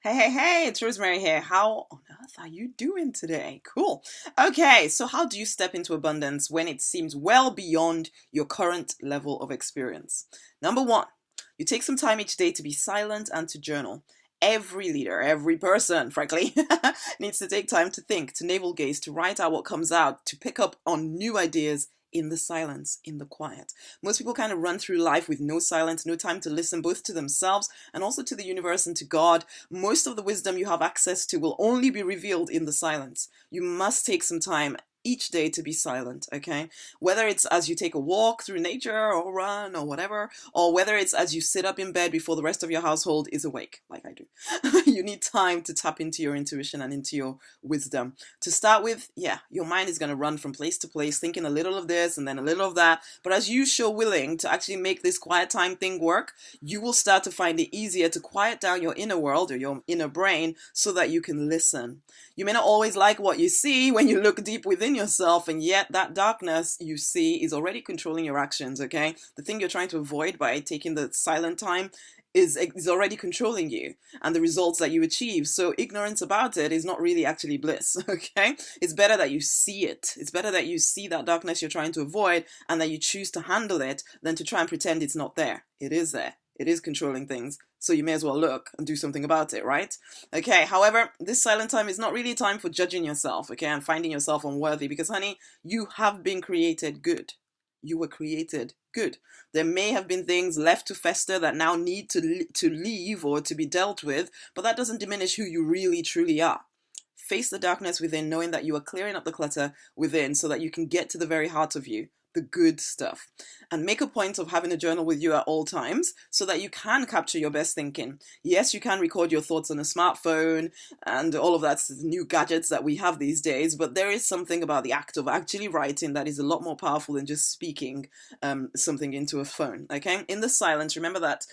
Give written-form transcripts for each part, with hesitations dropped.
Hey, it's Rosemary here. How on earth are you doing today? Cool. Okay, so how do you step into abundance when it seems well beyond your current level of experience? Number one, you take some time each day to be silent and to journal. Every leader, every person, frankly, needs to take time to think, to navel gaze, to write out what comes out, to pick up on new ideas in the silence, in the quiet. Most people kind of run through life with no silence, no time to listen both to themselves and also to the universe and to God. Most of the wisdom you have access to will only be revealed in the silence. You must take some time each day to be silent, okay? Whether it's as you take a walk through nature or run or whatever, or whether it's as you sit up in bed before the rest of your household is awake, like I do. You need time to tap into your intuition and into your wisdom. To start with, yeah, your mind is going to run from place to place, thinking a little of this and then a little of that. But as you show willing to actually make this quiet time thing work, you will start to find it easier to quiet down your inner world or your inner brain so that you can listen. You may not always like what you see when you look deep within yourself, and yet that darkness you see is already controlling your actions, okay? The thing you're trying to avoid by taking the silent time is already controlling you and the results that you achieve. So ignorance about it is not really actually bliss, okay? It's better that you see it. It's better that you see that darkness you're trying to avoid and that you choose to handle it than to try and pretend it's not there. It is there. It is controlling things. So you may as well look and do something about it, right? Okay, however, this silent time is not really a time for judging yourself, okay, and finding yourself unworthy because, honey, you have been created good. You were created good. There may have been things left to fester that now need to leave or to be dealt with, but that doesn't diminish who you really truly are. Face the darkness within, knowing that you are clearing up the clutter within so that you can get to the very heart of you, the good stuff. And make a point of having a journal with you at all times so that you can capture your best thinking. Yes, you can record your thoughts on a smartphone and all of that new gadgets that we have these days, but there is something about the act of actually writing that is a lot more powerful than just speaking something into a phone, okay? In the silence, remember that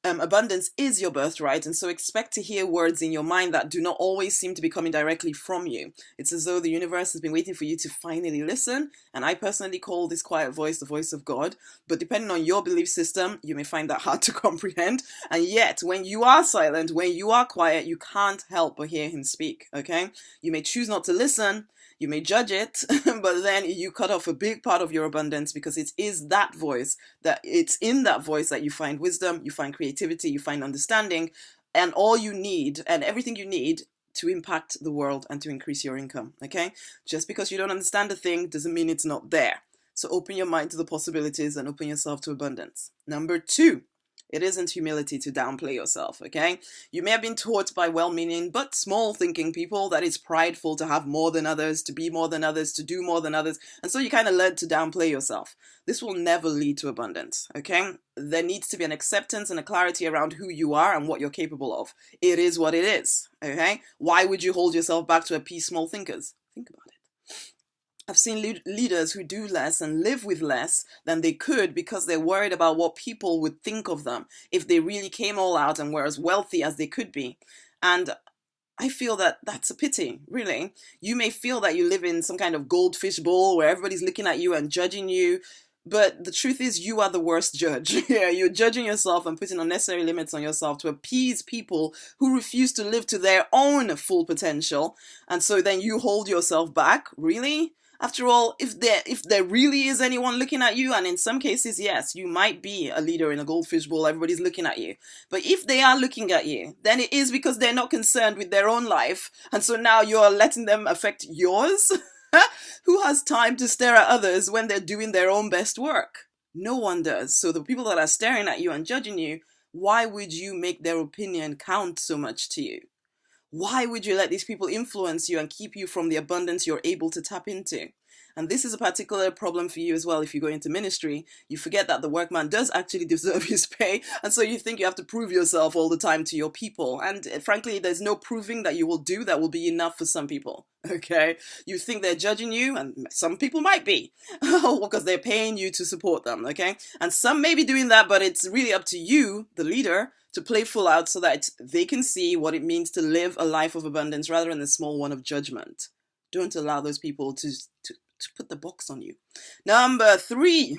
abundance is your birthright, and so expect to hear words in your mind that do not always seem to be coming directly from you. It's as though the universe has been waiting for you to finally listen, and I personally call this quiet voice the voice of God, but depending on your belief system, you may find that hard to comprehend, and yet, when you are silent, when you are quiet, you can't help but hear him speak, okay? You may choose not to listen, you may judge it, but then you cut off a big part of your abundance because it is that voice, that it's in that voice that you find wisdom, you find creativity, you find understanding, and all you need and everything you need to impact the world and to increase your income, okay? Just because you don't understand a thing doesn't mean it's not there. So open your mind to the possibilities and open yourself to abundance. Number two, it isn't humility to downplay yourself, okay? You may have been taught by well-meaning but small-thinking people that it's prideful to have more than others, to be more than others, to do more than others, and so you kind of learn to downplay yourself. This will never lead to abundance, okay? There needs to be an acceptance and a clarity around who you are and what you're capable of. It is what it is, okay? Why would you hold yourself back to appease small thinkers? Think about it. I've seen leaders who do less and live with less than they could because they're worried about what people would think of them if they really came all out and were as wealthy as they could be. And I feel that that's a pity, really. You may feel that you live in some kind of goldfish bowl where everybody's looking at you and judging you, but the truth is you are the worst judge. Yeah, you're judging yourself and putting unnecessary limits on yourself to appease people who refuse to live to their own full potential. And so then you hold yourself back, really? After all, if there really is anyone looking at you, and in some cases, yes, you might be a leader in a goldfish bowl, everybody's looking at you. But if they are looking at you, then it is because they're not concerned with their own life. And so now you're letting them affect yours? Who has time to stare at others when they're doing their own best work? No one does. So the people that are staring at you and judging you, why would you make their opinion count so much to you? Why would you let these people influence you and keep you from the abundance you're able to tap into? And this is a particular problem for you as well if you go into ministry. You forget that the workman does actually deserve his pay, and so you think you have to prove yourself all the time to your people. And frankly, there's no proving that you will do that will be enough for some people, okay? You think they're judging you, and some people might be, because they're paying you to support them, okay? And some may be doing that, but it's really up to you, the leader, to play full out so that they can see what it means to live a life of abundance rather than a small one of judgment. Don't allow those people to put the box on you. Number 3,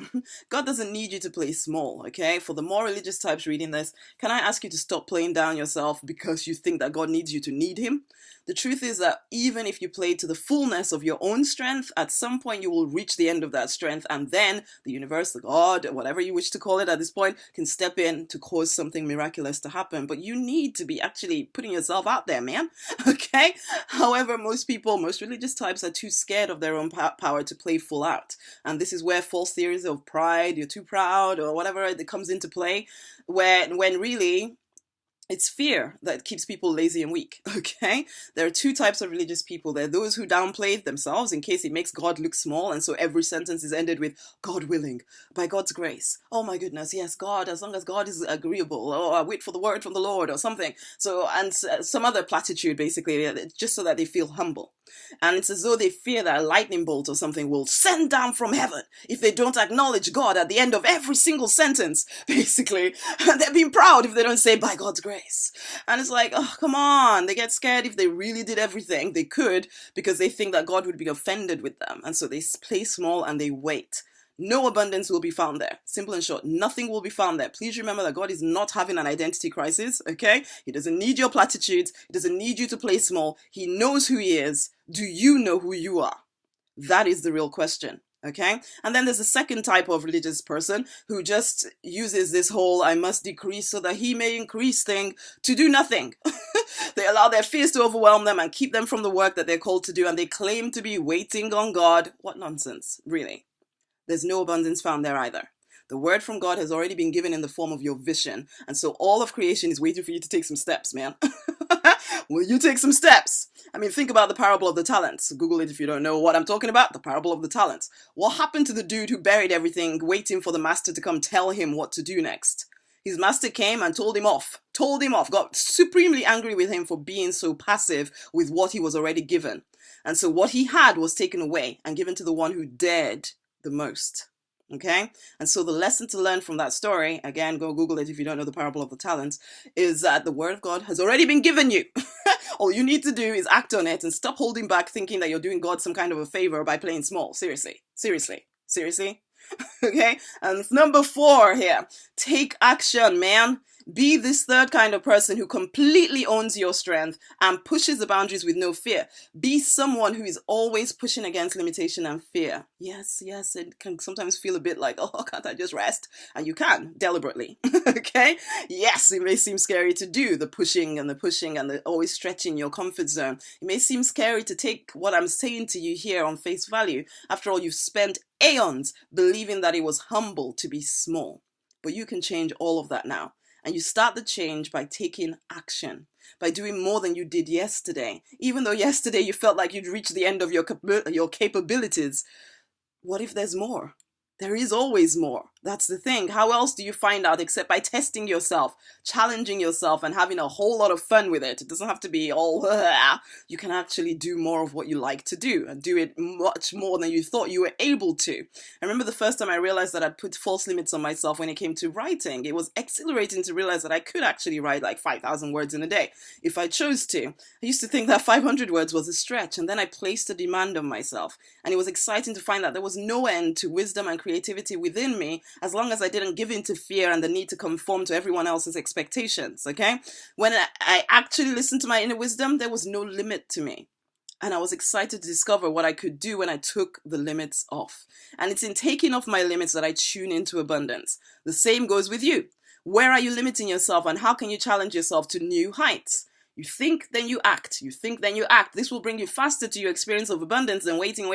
God doesn't need you to play small, okay? For the more religious types reading this, can I ask you to stop playing down yourself because you think that God needs you to need him? The truth is that even if you play to the fullness of your own strength, at some point you will reach the end of that strength, and then the universe, the God, whatever you wish to call it at this point, can step in to cause something miraculous to happen. But you need to be actually putting yourself out there, man, okay? However, most people, most religious types are too scared of their own power to play full out. And this is where false theories of pride, you're too proud, or whatever it comes into play, when really it's fear that keeps people lazy and weak, okay? There are 2 types of religious people. There are those who downplay themselves in case it makes God look small, and so every sentence is ended with, God willing, by God's grace. Oh my goodness, yes, God, as long as God is agreeable, or I wait for the word from the Lord, or something. So, and some other platitude, basically, just so that they feel humble. And it's as though they fear that a lightning bolt or something will send down from heaven if they don't acknowledge God at the end of every single sentence, basically. They're being proud if they don't say, by God's grace. And it's like, oh, come on. They get scared if they really did everything they could because they think that God would be offended with them. And so they play small and they wait. No abundance will be found there. Simple and short, nothing will be found there. Please remember that God is not having an identity crisis, okay? He doesn't need your platitudes. He doesn't need you to play small. He knows who he is. Do you know who you are? That is the real question, okay? And then there's a second type of religious person who just uses this whole I must decrease so that he may increase thing to do nothing. They allow their fears to overwhelm them and keep them from the work that they're called to do, and they claim to be waiting on God. What nonsense, really. There's no abundance found there either. The word from God has already been given in the form of your vision. And so all of creation is waiting for you to take some steps, man. Will you take some steps? I mean, think about the parable of the talents. Google it if you don't know what I'm talking about. The parable of the talents. What happened to the dude who buried everything, waiting for the master to come tell him what to do next? His master came and told him off, got supremely angry with him for being so passive with what he was already given. And so what he had was taken away and given to the one who dared the most. Okay? And so the lesson to learn from that story, again, go Google it if you don't know the parable of the talents, is that the word of God has already been given you. All you need to do is act on it and stop holding back thinking that you're doing God some kind of a favor by playing small. Seriously. Okay? And number 4 here, take action, man. Be this third kind of person who completely owns your strength and pushes the boundaries with no fear. Be someone who is always pushing against limitation and fear. Yes, it can sometimes feel a bit like, oh, can't I just rest? And you can, deliberately, okay? Yes, it may seem scary to do the pushing and the always stretching your comfort zone. It may seem scary to take what I'm saying to you here on face value. After all, you've spent aeons believing that it was humble to be small. But you can change all of that now. And you start the change by taking action, by doing more than you did yesterday. Even though yesterday you felt like you'd reached the end of your capabilities, what if there's more? There is always more. That's the thing. How else do you find out except by testing yourself, challenging yourself, and having a whole lot of fun with it? It doesn't have to be all, you can actually do more of what you like to do and do it much more than you thought you were able to. I remember the first time I realized that I'd put false limits on myself when it came to writing. It was exhilarating to realize that I could actually write like 5,000 words in a day if I chose to. I used to think that 500 words was a stretch, and then I placed a demand on myself. And it was exciting to find that there was no end to wisdom and creativity within me, as long as I didn't give in to fear and the need to conform to everyone else's expectations, okay? When I actually listened to my inner wisdom, there was no limit to me. And I was excited to discover what I could do when I took the limits off. And it's in taking off my limits that I tune into abundance. The same goes with you. Where are you limiting yourself, and how can you challenge yourself to new heights? You think, then you act. You think, then you act. This will bring you faster to your experience of abundance than waiting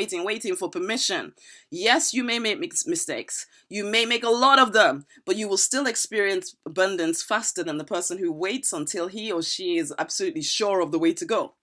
for permission. Yes, you may make mistakes. You may make a lot of them, but you will still experience abundance faster than the person who waits until he or she is absolutely sure of the way to go.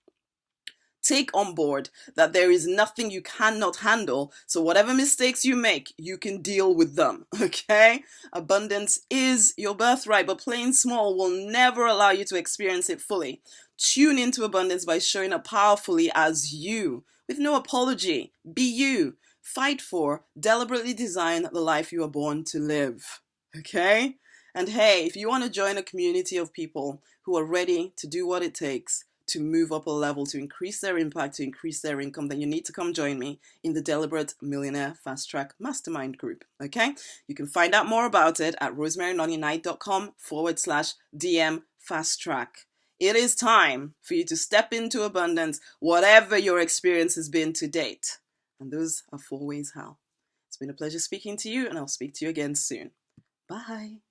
Take on board that there is nothing you cannot handle, so whatever mistakes you make, you can deal with them, okay? Abundance is your birthright, but playing small will never allow you to experience it fully. Tune into abundance by showing up powerfully as you, with no apology. Be you. Fight for, deliberately design the life you are born to live, okay? And hey, if you want to join a community of people who are ready to do what it takes to move up a level, to increase their impact, to increase their income, then you need to come join me in the Deliberate Millionaire Fast Track Mastermind Group. Okay? You can find out more about it at rosemarynonnyknight.com/DM Fast Track. It is time for you to step into abundance, whatever your experience has been to date. And those are 4 ways how. It's been a pleasure speaking to you, and I'll speak to you again soon. Bye.